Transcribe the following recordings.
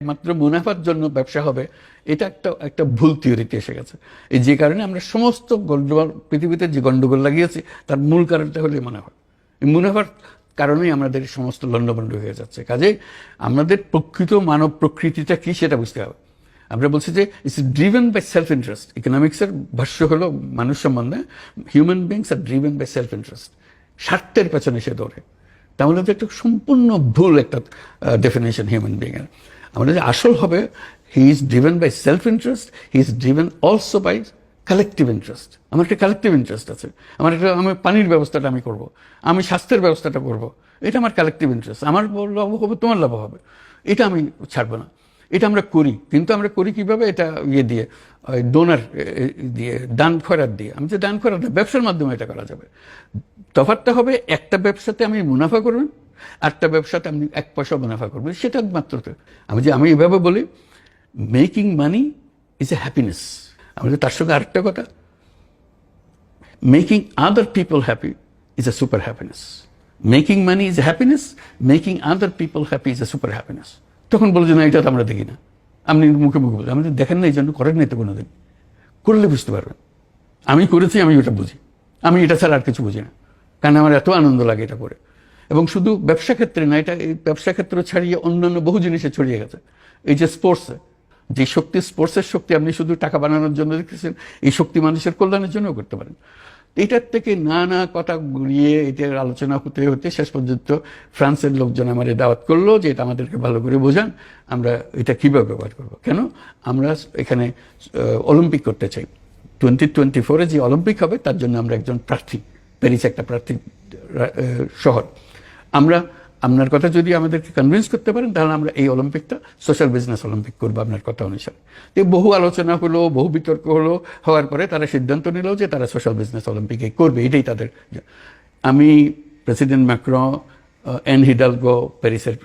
মাত্র মুনাফার জন্য ব্যবসা হবে, এটা একটা ভুল থিওরিতে এসে গেছে। এই যে কারণে আমরা সমস্ত গন্ডগোল, পৃথিবীতে যে গন্ডগোল লাগিয়েছি তার মূল কারণটা হলো মুনাফা। এই মুনাফার কারণেই আমাদের সমস্ত লন্ডভন্ড হয়ে যাচ্ছে। কাজেই আমাদের প্রকৃত মানব প্রকৃতিটা কি সেটা বুঝতে হবে। আমরা বলছি যে it's driven by self interest. ইকোনমিক্সের ভাষ্য হলো মানুষ সম্বন্ধে human beings are driven by self interest. স্বার্থের পেছনে সে দৌড়ে। তাহলে তো একটা সম্পূর্ণ ভুল একটা ডেফিনেশন হিউম্যান বিংয়ের। আমাদের যে আসল হবে, he is driven by self interest, he is driven also by collective interest. আমার একটা কালেকটিভ ইন্টারেস্ট আছে। আমি পানির ব্যবস্থাটা আমি করব, আমি স্বাস্থ্যের ব্যবস্থাটা করব, এটা আমার কালেকটিভ ইন্টারেস্ট। আমার লাভ হবে, তোমার লাভ হবে, এটা আমি ছাড়বো না। এটা আমরা করি, কিন্তু আমরা করি কিভাবে? এটা দিয়ে ডোনার দিয়ে, দান খয়রাত দিয়ে। আমি যে দান খয়রাত ব্যবসার মাধ্যমে এটা করা যাবে। তফাৎটা হবে, একটা ব্যবসাতে আমি মুনাফা করবেন, আরেকটা ব্যবসাতে আমি 1 পয়সা মুনাফা করবেন, সেটা মাত্র। আমি এভাবে বলি, making money is a happiness. আমাদের তার সঙ্গে আরেকটা কথা, making other people happy is a super happiness. Making money is a happiness, making other people happy is a super happiness. তখন বলছে না, এটা তো আমরা দেখি না। আপনি মুখে মুখে বলছেন, আপনি দেখেন না, এই জন্য করেন নাই তো কোনোদিন। করলে বুঝতে পারবেন। আমি করেছি, আমি ওটা বুঝি। আমি এটা ছাড়া আর কিছু বুঝি না, কারণ আমার এত আনন্দ লাগে এটা করে। এবং শুধু ব্যবসা ক্ষেত্রে না, এটা এই ব্যবসা ক্ষেত্র ছাড়িয়ে অন্যান্য বহু জিনিসে ছড়িয়ে গেছে। এই যে স্পোর্টসে যে শক্তি, স্পোর্টসের শক্তি আপনি শুধু টাকা বানানোর জন্য দেখতেছেন, এই শক্তি মানুষের কল্যাণের জন্যও করতে পারেন। এটার থেকে নানা কথা ঘুরিয়ে এটার আলোচনা হতে হতে শেষ পর্যন্ত ফ্রান্সের লোকজন আমার দাওয়াত করলো যে এটা আমাদেরকে ভালো করে বোঝান, আমরা এটা কীভাবে ব্যবহার করবো। কেন আমরা এখানে অলিম্পিক করতে চাই। 2024 যে অলিম্পিক হবে তার জন্য আমরা একজন প্রার্থী, প্যারিস একটা প্রার্থী শহর। আপনার কথা যদি আমাদেরকে কনভিন্স করতে পারেন, তাহলে আমরা এই অলিম্পিকটা সোশ্যাল বিজনেস অলিম্পিক করবো আপনার কথা অনুসারে। তো বহু আলোচনা হলো, বহু বিতর্ক হলো, হওয়ার পরে তারা সিদ্ধান্ত নিল যে তারা সোশ্যাল বিজনেস অলিম্পিকে করবে, এটাই তাদের। আমি, প্রেসিডেন্ট ম্যাক্রন, এন হিডালগো প্যারিসের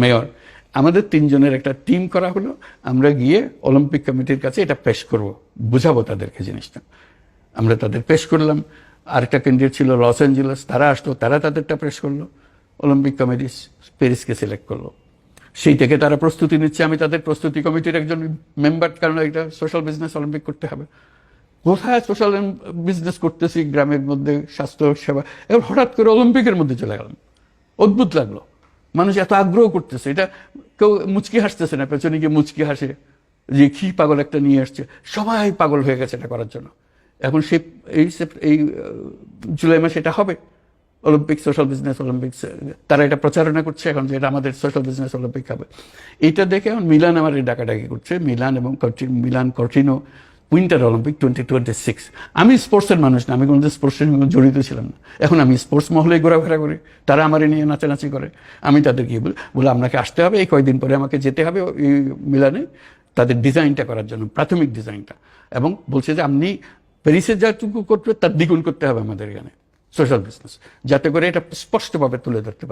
মেয়র, আমাদের 3 জনের একটা টিম করা হলো। আমরা গিয়ে অলিম্পিক কমিটির কাছে এটা পেশ করব, বুঝাবো তাদেরকে জিনিসটা। আমরা তাদের পেশ করলাম। আরেকটা ক্যান্ডিডেট ছিল লস অ্যাঞ্জেলেস, তারা আসলো, তারা তাদেরটা পেশ করলো। অলিম্পিক কমিটি প্যারিসকে সিলেক্ট করলো। সেই থেকে তারা প্রস্তুতি নিচ্ছে। আমি তাদের প্রস্তুতি কমিটির একজন মেম্বার, কারণ এটা সোশ্যাল বিজনেস অলিম্পিক করতে হবে। কোথায় সোশ্যাল বিজনেস করতেছি, গ্রামের মধ্যে স্বাস্থ্য সেবা, এবার হঠাৎ করে অলিম্পিকের মধ্যে চলে গেলাম। অদ্ভুত লাগলো, মানুষ এত আগ্রহ করতেছে। এটা কেউ মুচকি হাসতেছে না, পেছনে গিয়ে মুচকি হাসে যে কি পাগল একটা নিয়ে আসছে। সবাই পাগল হয়ে গেছে এটা করার জন্য। এখন এই জুলাই মাসে এটা হবে অলিম্পিক, সোশ্যাল বিজনেস অলিম্পিক্স। তারা এটা প্রচারণা করছে এখন যে এটা আমাদের সোশ্যাল বিজনেস অলিম্পিক হবে। এটা দেখে এখন মিলান আমার ডাকাডাকি করছে, মিলান এবং মিলান কর্টিনো উইন্টার অলিম্পিক 2026। আমি স্পোর্টসের মানুষ না, আমি কোনোদিন স্পোর্টসের সঙ্গে জড়িত ছিলাম না। এখন আমি স্পোর্টস মহলে ঘোরাফেরা করি, তারা আমার নিয়ে নাচানাচি করে। আমি তাদেরকে বলে আপনাকে আসতে হবে, এই কয়েকদিন পরে আমাকে যেতে হবে এই মিলানে তাদের ডিজাইনটা করার জন্য, প্রাথমিক ডিজাইনটা। এবং বলছে যে আপনি প্যারিসে যাটুকু করতে তার দ্বিগুণ করতে হবে আমাদের এখানে সোশ্যাল বিজনেস, যাতে করে এটা স্পষ্টভাবে তুলে ধরতে পারে।